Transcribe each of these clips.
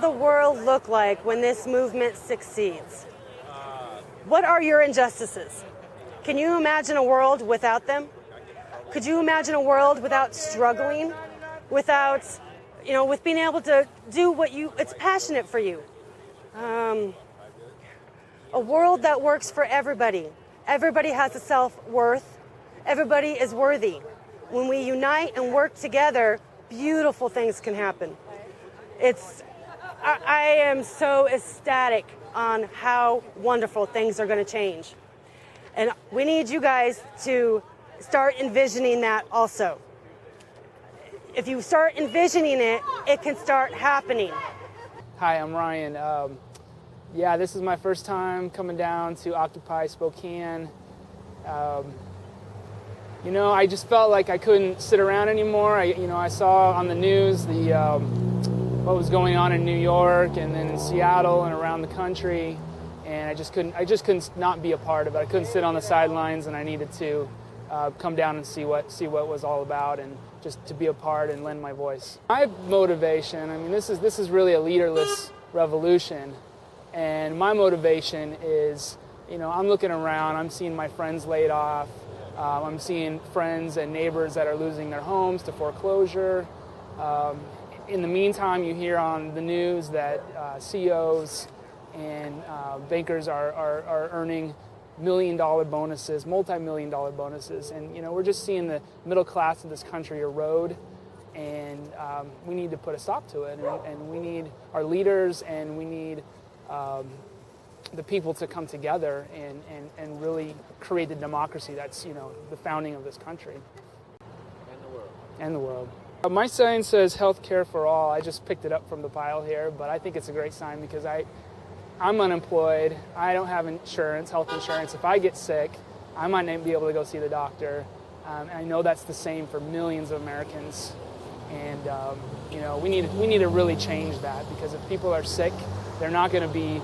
the world look like when this movement succeeds? What are your injustices? Can you imagine a world without them? Could you imagine a world without struggling, without, with being able to do what it's passionate for you? A world that works for everybody. Everybody has a self-worth. Everybody is worthy. When we unite and work together, beautiful things can happen. I am so ecstatic on how wonderful things are going to change. And we need you guys to start envisioning that also. If you start envisioning it, it can start happening. Hi, I'm Ryan. This is my first time coming down to Occupy Spokane. I just felt like I couldn't sit around anymore. I saw on the news what was going on in New York and then in Seattle and around the country, and I just couldn't not be a part of it. I couldn't sit on the sidelines, and I needed to come down and see what was all about, and just to be a part and lend my voice. My motivation, this is really a leaderless revolution, and my motivation is, I'm looking around, I'm seeing my friends laid off, I'm seeing friends and neighbors that are losing their homes to foreclosure. In the meantime, you hear on the news that CEOs and bankers are earning million-dollar bonuses, multi-million-dollar bonuses, and we're just seeing the middle class of this country erode, and we need to put a stop to it, and we need our leaders, and we need the people to come together and really create the democracy that's the founding of this country and the world. My sign says health care for all. I just picked it up from the pile here, but I think it's a great sign because I'm unemployed. I don't have health insurance. If I get sick, I might not be able to go see the doctor. I know that's the same for millions of Americans, and we need to really change that, because if people are sick, they're not going to be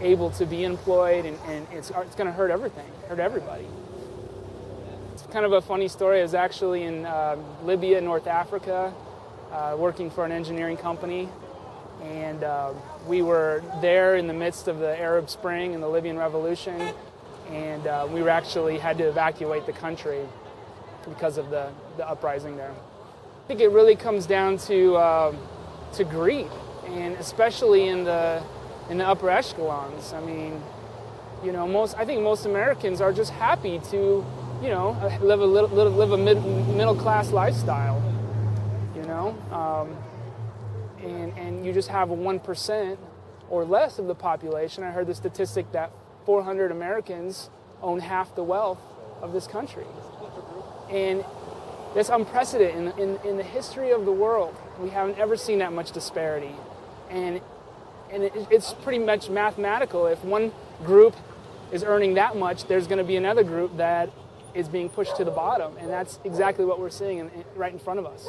able to be employed, and it's going to hurt everybody. It's kind of a funny story. I was actually in Libya, North Africa, working for an engineering company, and we were there in the midst of the Arab Spring and the Libyan Revolution, and we had to evacuate the country because of the uprising there. I think it really comes down to greed, and especially in the upper echelons. I think most Americans are just happy to live a middle class lifestyle, and you just have 1% or less of the population. I heard the statistic that 400 Americans own half the wealth of this country, and that's unprecedented in the history of the world. We haven't ever seen that much disparity, and it's pretty much mathematical. If one group is earning that much, there's going to be another group that is being pushed to the bottom, and that's exactly what we're seeing right in front of us.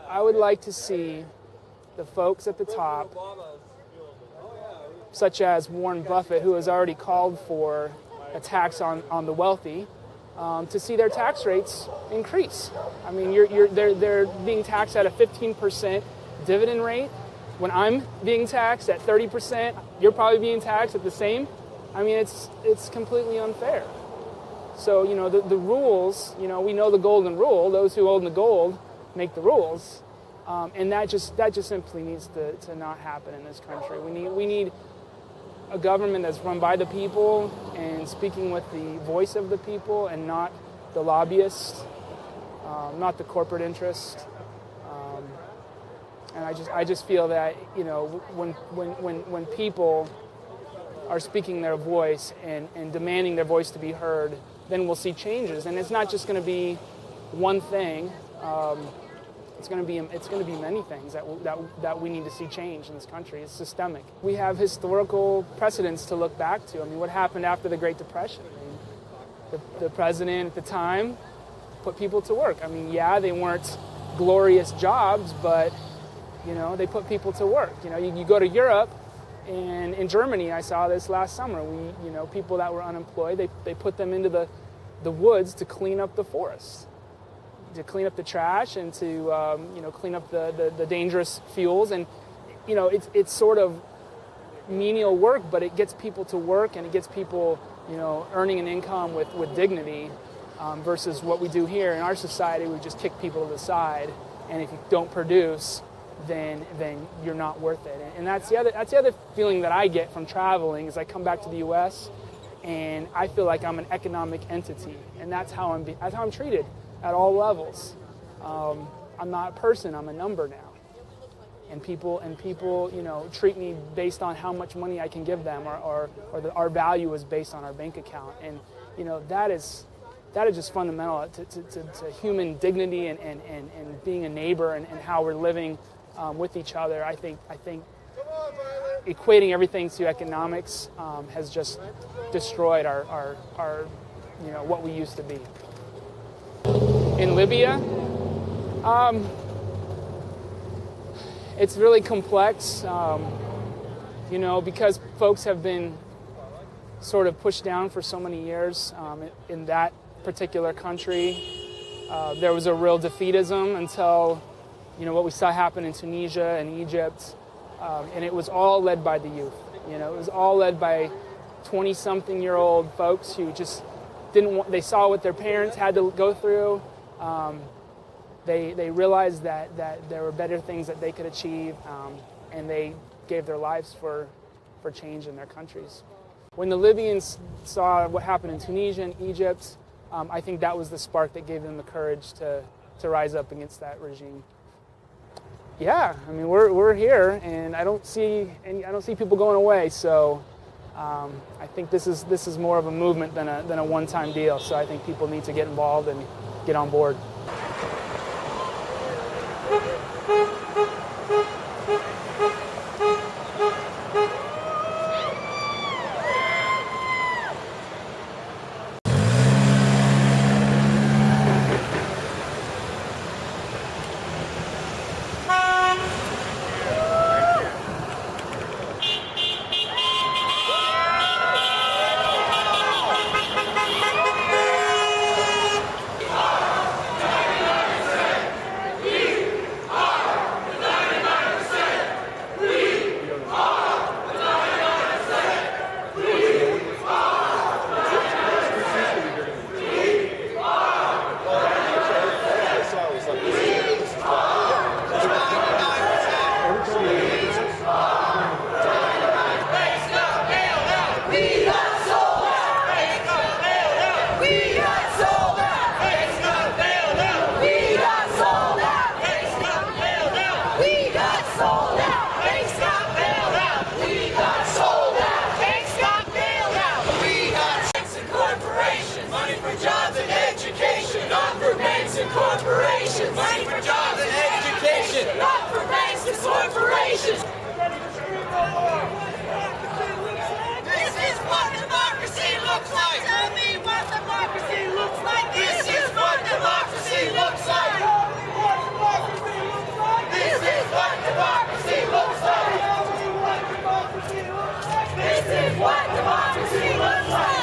I would like to see the folks at the top, such as Warren Buffett, who has already called for a tax on the wealthy, to see their tax rates increase. They're being taxed at a 15% dividend rate. When I'm being taxed at 30%, you're probably being taxed at the same. It's completely unfair. So, the rules, we know the golden rule. Those who own the gold make the rules. And that just simply needs to not happen in this country. We need a government that's run by the people and speaking with the voice of the people, and not the lobbyists, not the corporate interest. And I just feel that when people are speaking their voice and demanding their voice to be heard, then we'll see changes. And it's not just going to be one thing. It's going to be many things that we need to see change in this country. It's systemic. We have historical precedents to look back to. What happened after the Great Depression? The president at the time put people to work. They weren't glorious jobs, but they put people to work. You go to Europe, and in Germany, I saw this last summer. People that were unemployed, they put them into the woods to clean up the forests, to clean up the trash, and to clean up the dangerous fuels. And it's sort of menial work, but it gets people to work and it gets people, earning an income with dignity, versus what we do here in our society. We just kick people to the side, and if you don't produce, then you're not worth it. And that's the other feeling that I get from traveling is I come back to the U.S. and I feel like I'm an economic entity, and that's how I'm treated at all levels. I'm not a person; I'm a number now. And people, treat me based on how much money I can give them, or our value is based on our bank account. And that is just fundamental to human dignity and being a neighbor and how we're living with each other. I think equating everything to economics has just destroyed our what we used to be. In Libya, it's really complex, because folks have been sort of pushed down for so many years in that particular country. There was a real defeatism until, what we saw happen in Tunisia and Egypt, and it was all led by the youth. It was all led by 20-something-year-old folks who just they saw what their parents had to go through. They realized that there were better things that they could achieve, and they gave their lives for change in their countries. When the Libyans saw what happened in Tunisia and Egypt, I think that was the spark that gave them the courage to rise up against that regime. Yeah, I mean we're here, and I don't see people going away. So I think this is more of a movement than a one-time deal. So I think people need to get involved and get on board. Corporations. Money for jobs and education. Not for banks and corporations. This is what democracy looks like. Tell me what democracy looks like. This is what democracy looks like. This is what democracy looks like. This is what democracy looks like.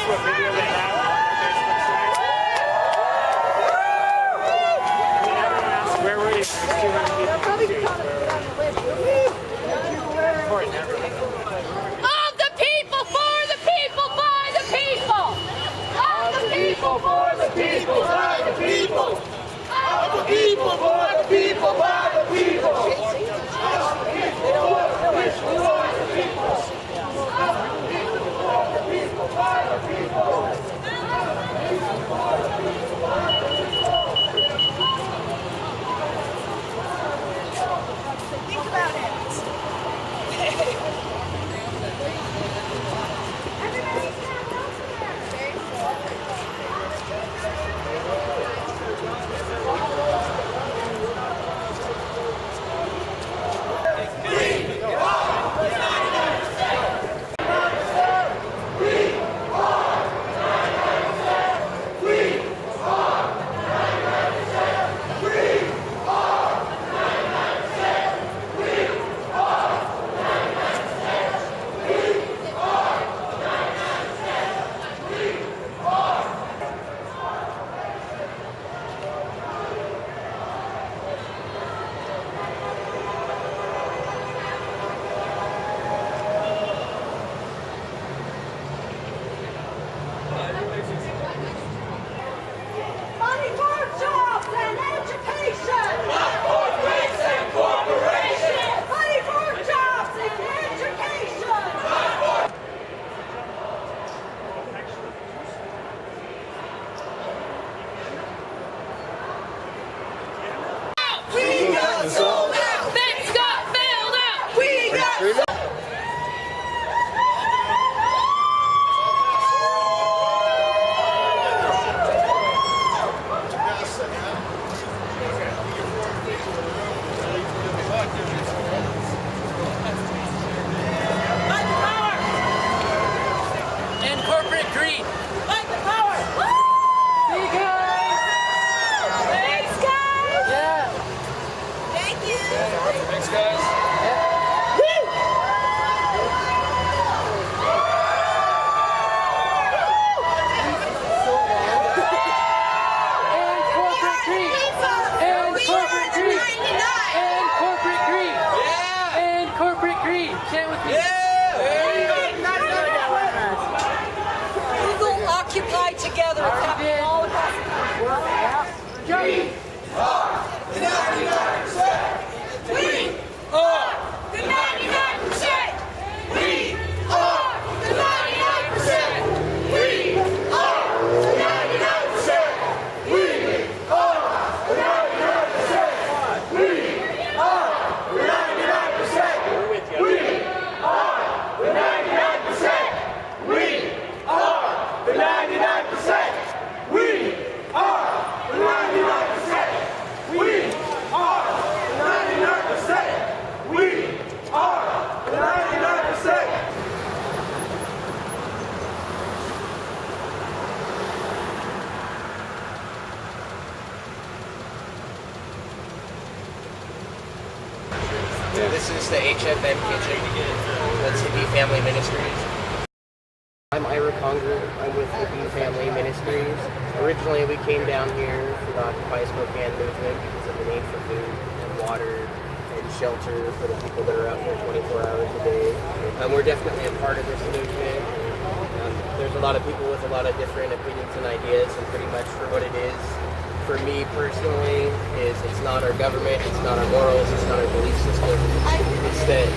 What video they have on where were you? Of the people, for the people, by the people. Of the people, for the people, by the people. Of the people, for the people, by the people. Of the people, for the people. Think about it. The 99%. We are the 99%. We are the 99%. We are the 99%. We are the 99%. We are the 99%. We are the 99%. We are the 99%. We are the 99%. We are the 99%. We are the 99%. This is the HFM Kitchen. That's Hippie Family Ministries. I'm Ira Conger. I'm with Hippie Family Ministries. Originally, we came down here for the Occupy Spokane movement because of the need for food and water and shelter for the people that are out here 24 hours a day. We're definitely a part of this movement. There's a lot of people with a lot of different opinions and ideas, and pretty much for what it is, for me personally, is it's not our government, it's not our morals, it's not our belief system. It's that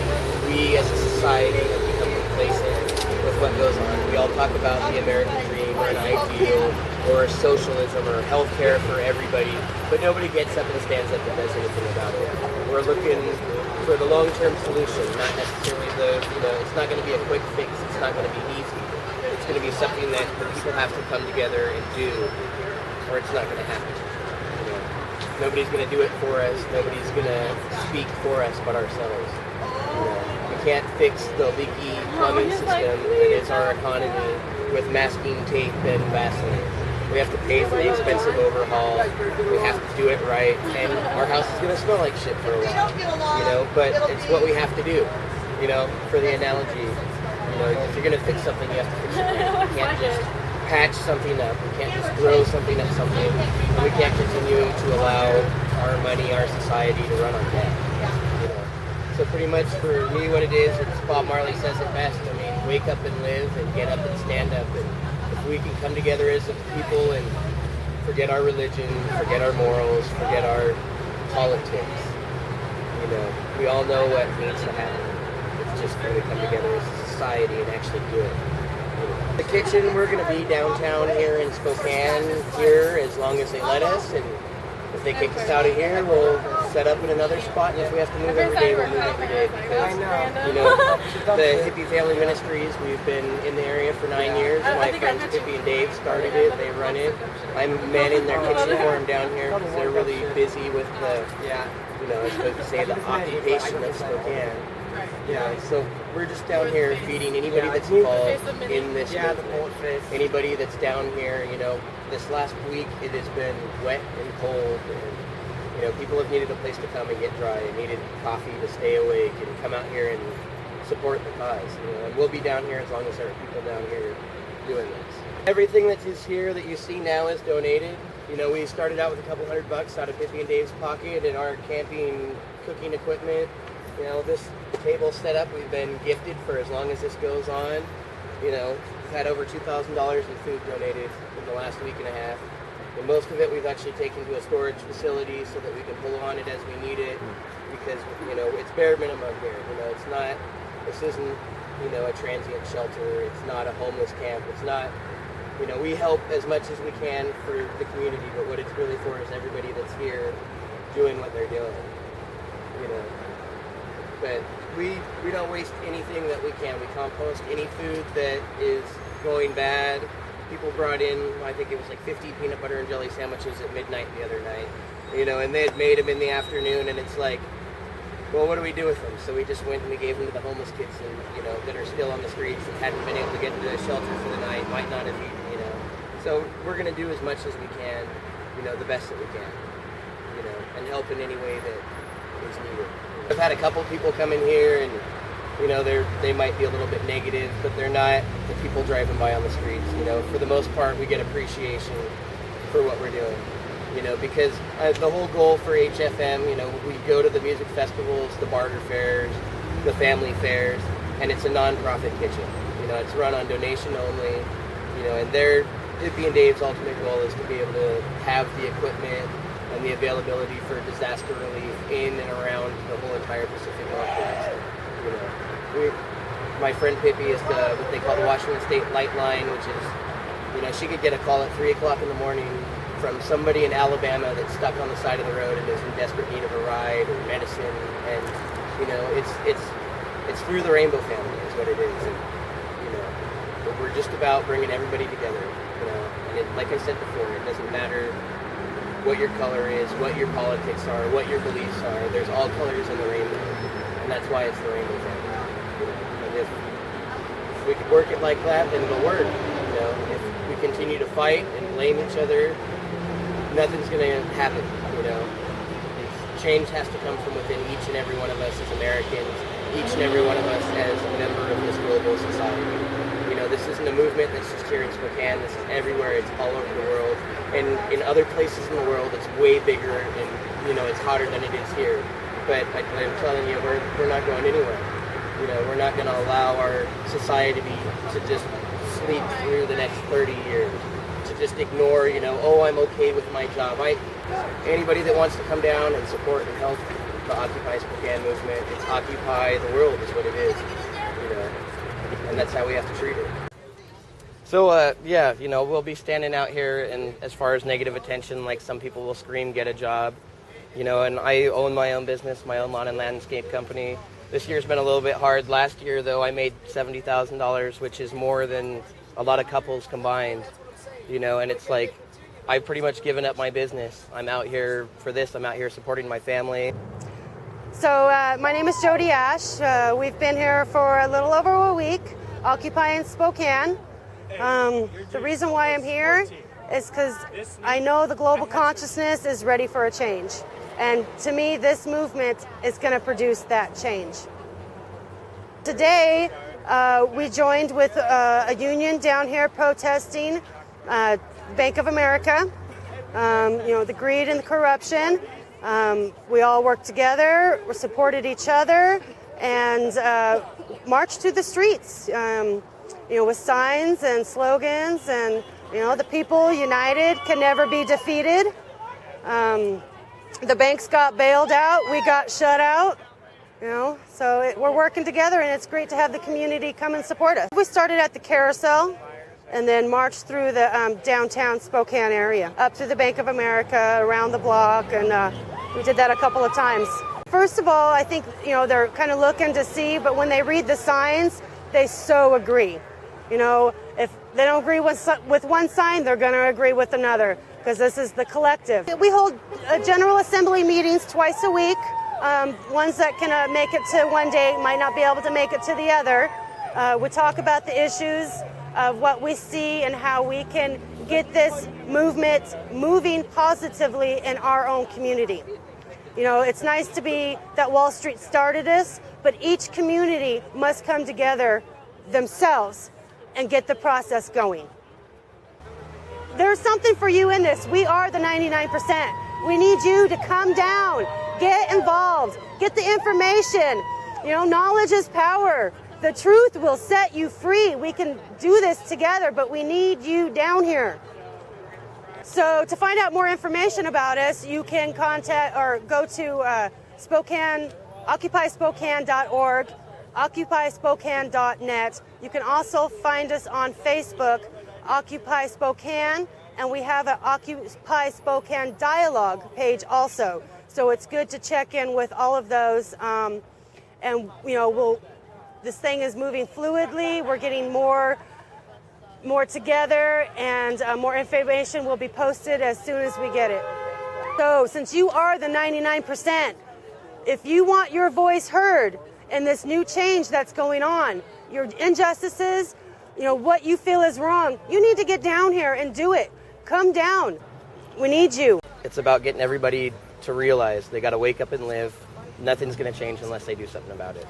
we as a society have become complacent with what goes on. We all talk about the American dream or an ideal or socialism or healthcare for everybody, but nobody gets up and stands up and does anything about it. We're looking for the long-term solution, not necessarily it's not going to be a quick fix, it's not going to be easy. It's going to be something that the people have to come together and do, or it's not going to happen. Nobody's going to do it for us. Nobody's going to speak for us but ourselves. We can't fix the leaky plumbing system that is our economy with masking tape and Vaseline. We have to pay for the expensive overhaul. We have to do it right, and our house is going to smell like shit for a while. But it's what we have to do. For the analogy, if you're going to fix something, you have to fix it right. You can't just patch something up. We can't just throw something at something. And we can't continue to allow our money, our society to run on debt. So pretty much for me what it is, it's Bob Marley says it best. I mean, wake up and live and get up and stand up. And if we can come together as a people and forget our religion, forget our morals, forget our politics, we all know what needs to happen. It's just when we come together as a society and actually do it. The kitchen, we're going to be downtown here in Spokane here as long as they let us, and if they kick us out of here, we'll set up in another spot, and if we have to move every day, we'll move every day, because, the Hippie Family Ministries, we've been in the area for 9 years. My friends Hippie and Dave started it, they run it. I'm manning their kitchen for them down here, because they're really busy with the, I was supposed to say, the occupation of Spokane. So we're just down here feeding anybody that's involved in this movement. Anybody that's down here, this last week it has been wet and cold, and people have needed a place to come and get dry, and needed coffee to stay awake, and come out here and support the cause. And we'll be down here as long as there are people down here doing this. Everything that is here that you see now is donated. We started out with a couple $100 out of Hippie and Dave's pocket and our camping cooking equipment. This table set up, we've been gifted for as long as this goes on. We've had over $2,000 in food donated in the last week and a half. And most of it we've actually taken to a storage facility so that we can pull on it as we need it, because, it's bare minimum here. This isn't, a transient shelter. It's not a homeless camp. It's not, we help as much as we can for the community, but what it's really for is everybody that's here doing what they're doing, But we don't waste anything that we can. We compost any food that is going bad. People brought in, I think it was like 50 peanut butter and jelly sandwiches at midnight the other night, and they had made them in the afternoon, and it's like, well, what do we do with them? So we just went and we gave them to the homeless kids, and, that are still on the streets and hadn't been able to get into a shelter for the night, might not have eaten, So we're going to do as much as we can, the best that we can, and help in any way that is needed. I've had a couple people come in here, and they might be a little bit negative, but they're not the people driving by on the streets. For the most part, we get appreciation for what we're doing. Because the whole goal for HFM, we go to the music festivals, the barter fairs, the family fairs, and it's a non-profit kitchen. It's run on donation only, and Hippie and Dave's ultimate goal is to be able to have the equipment and the availability for disaster relief in and around the whole entire Pacific Northwest. You know, my friend Pippi is what they call the Washington State Light Line, which is, you know, she could get a call at 3 o'clock in the morning from somebody in Alabama that's stuck on the side of the road and is in desperate need of a ride or medicine, and you know, it's through the Rainbow family is what it is, and you know, we're just about bringing everybody together, you know, and like I said before, it doesn't matter what your color is, what your politics are, what your beliefs are. There's all colors in the rainbow, and that's why it's the Rainbow family. You know, and if we could work it like that, then it'll work. You know, if we continue to fight and blame each other, nothing's going to happen, you know. Change has to come from within each and every one of us as Americans, each and every one of us as a member of this global society. You know, this isn't a movement that's just here in Spokane. This is everywhere. It's all over the world. And in other places in the world, it's way bigger and, you know, it's hotter than it is here. But I'm telling you, we're not going anywhere. You know, we're not going to allow our society to just sleep through the next 30 years. To just ignore, you know, oh, I'm okay with my job. Anybody that wants to come down and support and help the Occupy Spokane movement, it's Occupy the World is what it is, you know, and that's how we have to treat it. So, yeah, you know, we'll be standing out here, and as far as negative attention, like some people will scream, get a job, you know, and I own my own business, my own lawn and landscape company. This year's been a little bit hard. Last year, though, I made $70,000, which is more than a lot of couples combined. You know, and it's like, I've pretty much given up my business. I'm out here for this. I'm out here supporting my family. So my name is Jody Ash. We've been here for a little over a week, occupying Spokane. The reason why I'm here is because I know the global consciousness is ready for a change. And to me, this movement is going to produce that change. Today, we joined with a union down here protesting Bank of America, you know, the greed and the corruption. We all worked together, we supported each other, and marched through the streets, you know, with signs and slogans, and, you know, the people united can never be defeated. The banks got bailed out, we got shut out, you know, so we're working together, and it's great to have the community come and support us. We started at the carousel, and then marched through the downtown Spokane area, up to the Bank of America, around the block, and we did that a couple of times. First of all, I think, you know, they're kind of looking to see, but when they read the signs, they so agree. You know, if they don't agree with one sign, they're going to agree with another, because this is the collective. We hold General Assembly meetings twice a week. Ones that can make it to one day might not be able to make it to the other. We talk about the issues of what we see and how we can get this movement moving positively in our own community. You know, it's nice to be that Wall Street started this, but each community must come together themselves and get the process going. There's something for you in this. We are the 99%. We need you to come down, get involved, get the information. You know, knowledge is power. The truth will set you free. We can do this together, but we need you down here. So to find out more information about us, you can contact or go to Spokane, occupyspokane.org, occupyspokane.net. You can also find us on Facebook, Occupy Spokane, and we have an Occupy Spokane dialogue page also. So it's good to check in with all of those, and you know, this thing is moving fluidly. We're getting more together, and more information will be posted as soon as we get it. So since you are the 99%, if you want your voice heard in this new change that's going on, your injustices, you know, what you feel is wrong, you need to get down here and do it. Come down. We need you. It's about getting everybody to realize they got to wake up and live. Nothing's going to change unless they do something about it.